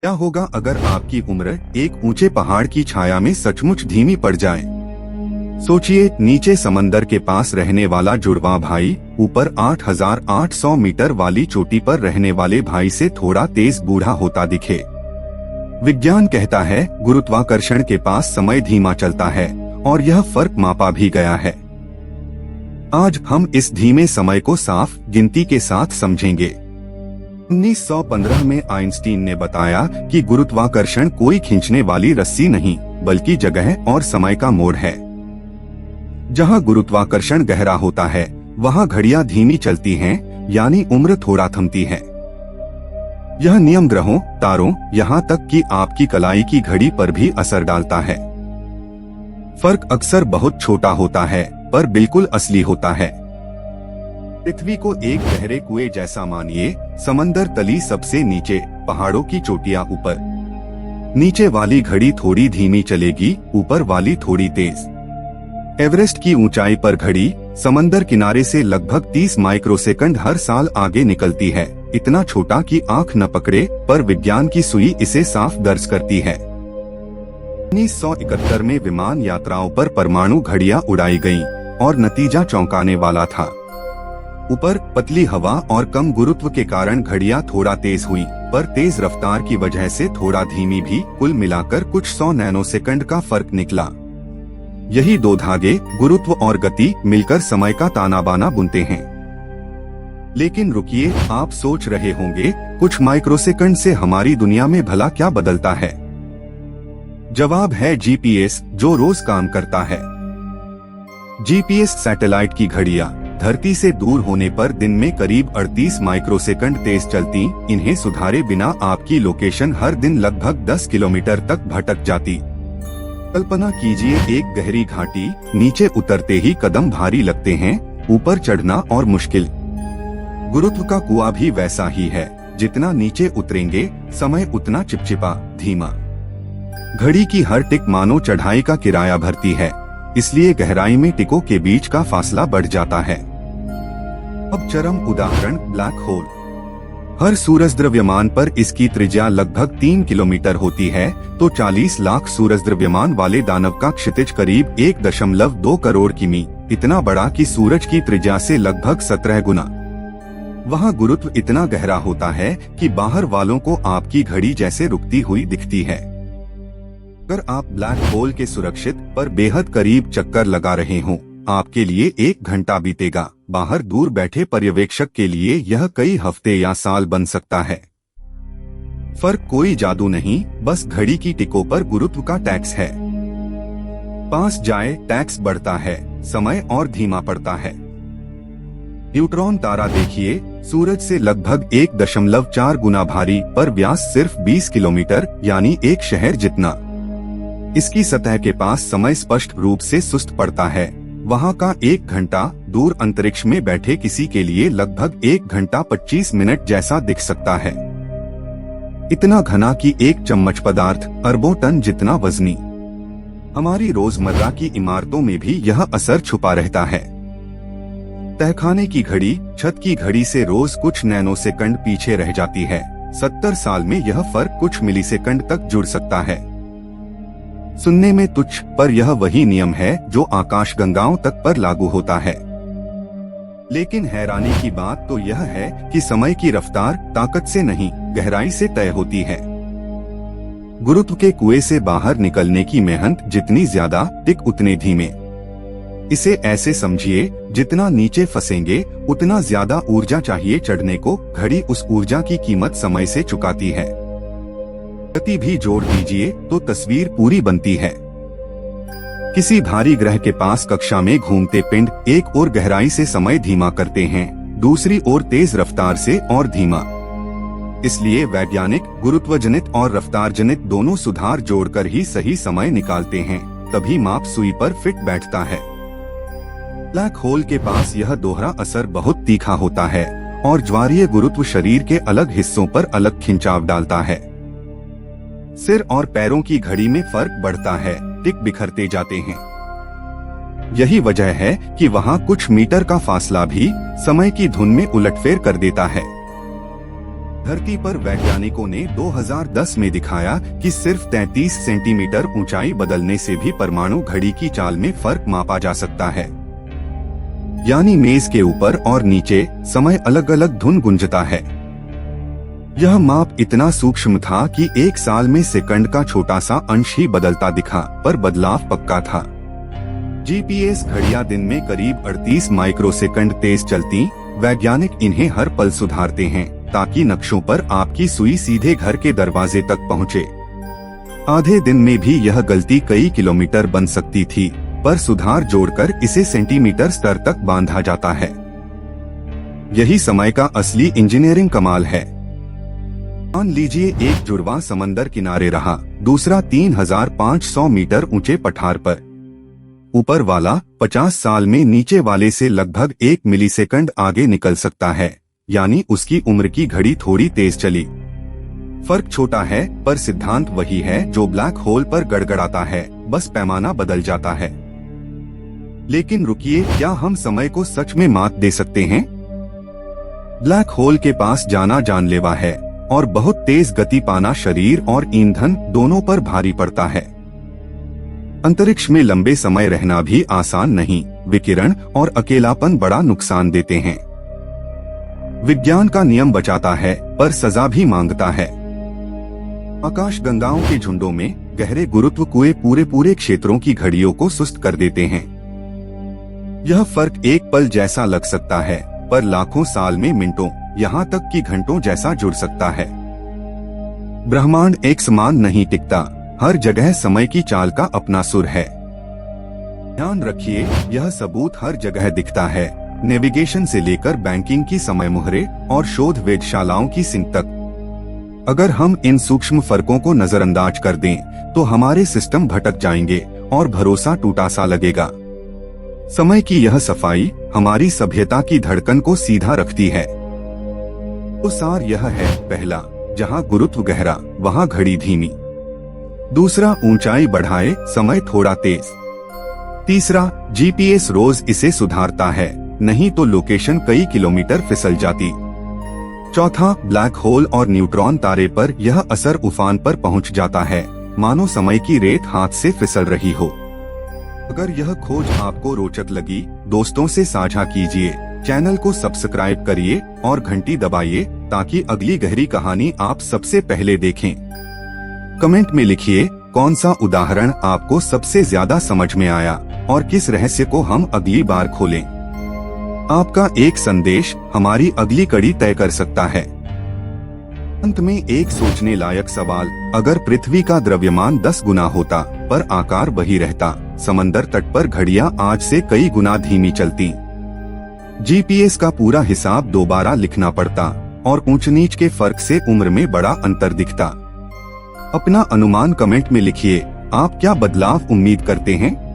क्या होगा अगर आपकी उम्र एक ऊंचे पहाड़ की छाया में सचमुच धीमी पड़ जाए? सोचिए, नीचे समंदर के पास रहने वाला जुड़वा भाई ऊपर 8,800 मीटर वाली चोटी पर रहने वाले भाई से थोड़ा तेज बूढ़ा होता दिखे। विज्ञान कहता है गुरुत्वाकर्षण के पास समय धीमा चलता है और यह फर्क मापा भी गया है। आज हम इस धीमे समय को साफ गिनती के साथ समझेंगे। 1915 में आइंस्टीन ने बताया कि गुरुत्वाकर्षण कोई खींचने वाली रस्सी नहीं बल्कि जगह और समय का मोड़ है। जहां गुरुत्वाकर्षण गहरा होता है वहां घड़ियां धीमी चलती हैं, यानी उम्र थोड़ा थमती है। यह नियम ग्रहों, तारों, यहां तक कि आपकी कलाई की घड़ी पर भी असर डालता है। फर्क अक्सर बहुत छोटा होता है पर बिल्कुल असली होता है। पृथ्वी को एक गहरे कुएं जैसा मानिए, समंदर तली सबसे नीचे, पहाड़ों की चोटियां ऊपर। नीचे वाली घड़ी थोड़ी धीमी चलेगी, ऊपर वाली थोड़ी तेज। एवरेस्ट की ऊंचाई पर घड़ी समंदर किनारे से लगभग 30 माइक्रोसेकंड हर साल आगे निकलती है, इतना छोटा कि आंख न पकड़े, पर विज्ञान की सुई इसे साफ दर्ज करती है। 1971 में विमान यात्राओं पर परमाणु घड़ियां उड़ाई गईं और नतीजा चौंकाने वाला था। ऊपर पतली हवा और कम गुरुत्व के कारण घड़ियां थोड़ा तेज हुई, पर तेज रफ्तार की वजह से थोड़ा धीमी भी। कुल मिलाकर कुछ 100 नैनोसेकंड का फर्क निकला। यही दो धागे, गुरुत्व और गति, मिलकर समय का ताना बाना बुनते हैं। लेकिन रुकिए, आप सोच रहे होंगे कुछ माइक्रोसेकंड से हमारी दुनिया में भला क्या बदलता है? जवाब है जीपीएस, जो रोज काम करता है। जीपीएस सैटेलाइट की घड़ियां धरती से दूर होने पर दिन में करीब 38 माइक्रोसेकंड तेज चलती। इन्हें सुधारे बिना आपकी लोकेशन हर दिन लगभग 10 किलोमीटर तक भटक जाती। कल्पना कीजिए, एक गहरी घाटी, नीचे उतरते ही कदम भारी लगते हैं, ऊपर चढ़ना और मुश्किल। गुरुत्व का कुआं भी वैसा ही है, जितना नीचे उतरेंगे समय उतना चिपचिपा, धीमा। घड़ी की हर टिक मानो चढ़ाई का किराया भरती है, इसलिए गहराई में टिकों के बीच का फासला बढ़ जाता है। अब चरम उदाहरण, ब्लैक होल। हर सूरज द्रव्यमान पर इसकी त्रिज्या लगभग 3 किलोमीटर होती है, तो 40 लाख सूरज द्रव्यमान वाले दानव का क्षितिज करीब 1.2 करोड़ किमी, इतना बड़ा कि सूरज की त्रिज्या से लगभग 17 गुना। वहाँ गुरुत्व इतना गहरा होता है कि बाहर वालों को आपकी घड़ी जैसे रुकती हुई दिखती है। अगर आप ब्लैक होल के सुरक्षित पर बेहद करीब चक्कर लगा रहे हों, आपके लिए 1 घंटा बीतेगा, बाहर दूर बैठे पर्यवेक्षक के लिए यह कई हफ्ते या साल बन सकता है। फर्क कोई जादू नहीं, बस घड़ी की टिकों पर गुरुत्व का टैक्स है। पास जाए टैक्स बढ़ता है, समय और धीमा पड़ता है। न्यूट्रॉन तारा देखिए, सूरज से लगभग 1.4 गुना भारी, पर व्यास सिर्फ 20 किलोमीटर यानी एक शहर जितना। इसकी सतह के पास समय स्पष्ट रूप से सुस्त पड़ता है। वहाँ का 1 घंटा दूर अंतरिक्ष में बैठे किसी के लिए लगभग 1 घंटा 25 मिनट जैसा दिख सकता है। इतना घना कि एक चम्मच पदार्थ अरबों टन जितना वजनी। हमारी रोजमर्रा की इमारतों में भी यह असर छुपा रहता है। तहखाने की घड़ी छत की घड़ी से रोज कुछ नैनोसेकंड पीछे रह जाती है। 70 साल में यह फर्क कुछ मिलीसेकंड तक जुड़ सकता है। सुनने में तुच्छ, पर यह वही नियम है जो आकाशगंगाओं तक पर लागू होता है। लेकिन हैरानी की बात तो यह है कि समय की रफ्तार ताकत से नहीं, गहराई से तय होती है। गुरुत्व के कुएं से बाहर निकलने की मेहनत जितनी ज्यादा, टिक उतने धीमे। इसे ऐसे समझिए, जितना नीचे फंसेंगे उतना ज्यादा ऊर्जा चाहिए चढ़ने को। घड़ी उस ऊर्जा की कीमत समय से चुकाती है। गति भी जोड़ दीजिए तो तस्वीर पूरी बनती है। किसी भारी ग्रह के पास कक्षा में घूमते पिंड एक और गहराई से समय धीमा करते हैं, दूसरी ओर तेज रफ्तार से और धीमा। इसलिए वैज्ञानिक गुरुत्वजनित और रफ्तार जनित दोनों सुधार जोड़कर ही सही समय निकालते हैं, तभी माप सुई पर फिट बैठता है। ब्लैक होल के पास यह दोहरा असर बहुत तीखा होता है और ज्वारीय गुरुत्व शरीर के अलग हिस्सों पर अलग खिंचाव डालता है। सिर और पैरों की घड़ी में फर्क बढ़ता है, टिक बिखरते जाते हैं। यही वजह है कि वहाँ कुछ मीटर का फासला भी समय की धुन में उलटफेर कर देता है। धरती पर वैज्ञानिकों ने 2010 में दिखाया कि सिर्फ 33 सेंटीमीटर ऊंचाई बदलने से भी परमाणु घड़ी की चाल में फर्क मापा जा सकता है। यानी मेज के ऊपर और नीचे समय अलग अलग धुन गुंजता है। यह माप इतना सूक्ष्म था कि एक साल में सेकंड का छोटा सा अंश ही बदलता दिखा, पर बदलाव पक्का था। जीपीएस घड़ियां दिन में करीब 38 माइक्रोसेकंड तेज चलती। वैज्ञानिक इन्हें हर पल सुधारते हैं ताकि नक्शों पर आपकी सुई सीधे घर के दरवाजे तक पहुंचे। आधे दिन में भी यह गलती कई किलोमीटर बन सकती थी, पर सुधार जोड़कर इसे सेंटीमीटर स्तर तक बांधा जाता है। यही समय का असली इंजीनियरिंग कमाल है। मान लीजिए एक जुड़वा समंदर किनारे रहा, दूसरा 3500 मीटर ऊंचे पठार पर। ऊपर वाला 50 साल में नीचे वाले से लगभग 1 मिलीसेकंड आगे निकल सकता है, यानी उसकी उम्र की घड़ी थोड़ी तेज चली। फर्क छोटा है, पर सिद्धांत वही है जो ब्लैक होल पर गड़गड़ाता है, बस पैमाना बदल जाता है। लेकिन रुकिए, क्या हम समय को सच में मात दे सकते हैं? ब्लैक होल के पास जाना जानलेवा है और बहुत तेज गति पाना शरीर और ईंधन दोनों पर भारी पड़ता है। अंतरिक्ष में लंबे समय रहना भी आसान नहीं। विकिरण और अकेलापन बड़ा नुकसान देते हैं। विज्ञान का नियम बचाता है, पर सजा भी मांगता है। आकाशगंगाओं के झुंडों में गहरे गुरुत्व कुएं पूरे क्षेत्रों की घड़ियों को सुस्त कर देते हैं। यह फर्क एक पल जैसा लग सकता है, पर लाखों साल में मिनटों, यहाँ तक कि घंटों जैसा जुड़ सकता है। ब्रह्मांड एक समान नहीं टिकता। हर जगह समय की चाल का अपना सुर है। ध्यान रखिए, यह सबूत हर जगह दिखता है। नेविगेशन से लेकर बैंकिंग की समय मुहरे और शोध वेधशालाओं की सिंक तक। अगर हम इन सूक्ष्म फर्कों को नजरअंदाज कर दें, तो हमारे सिस्टम भटक जाएंगे और भरोसा टूटा सा लगेगा। समय की यह सफाई हमारी सभ्यता की धड़कन को सीधा रखती है। तो सार यह है, पहला, जहाँ गुरुत्व गहरा वहाँ घड़ी धीमी। दूसरा, ऊंचाई बढ़ाए समय थोड़ा तेज। तीसरा, जीपीएस रोज इसे सुधारता है, नहीं तो लोकेशन कई किलोमीटर फिसल जाती। चौथा, ब्लैक होल और न्यूट्रॉन तारे पर यह असर उफान पर पहुंच जाता है, मानो समय की रेत हाथ से फिसल रही हो। अगर यह खोज आपको रोचक लगी, दोस्तों से साझा कीजिए, चैनल को सब्सक्राइब करिए और घंटी दबाइए ताकि अगली गहरी कहानी आप सबसे पहले देखें। कमेंट में लिखिए कौन सा उदाहरण आपको सबसे ज्यादा समझ में आया और किस रहस्य को हम अगली बार खोलें। आपका एक संदेश हमारी अगली कड़ी तय कर सकता है। अंत में एक सोचने लायक सवाल, अगर पृथ्वी का द्रव्यमान 10 गुना होता पर आकार वही रहता, समंदर तट पर घड़ियां आज से कई गुना धीमी चलती। जीपीएस का पूरा हिसाब दोबारा लिखना पड़ता और ऊंच नीच के फर्क से उम्र में बड़ा अंतर दिखता। अपना अनुमान कमेंट में लिखिए। आप क्या बदलाव उम्मीद करते हैं?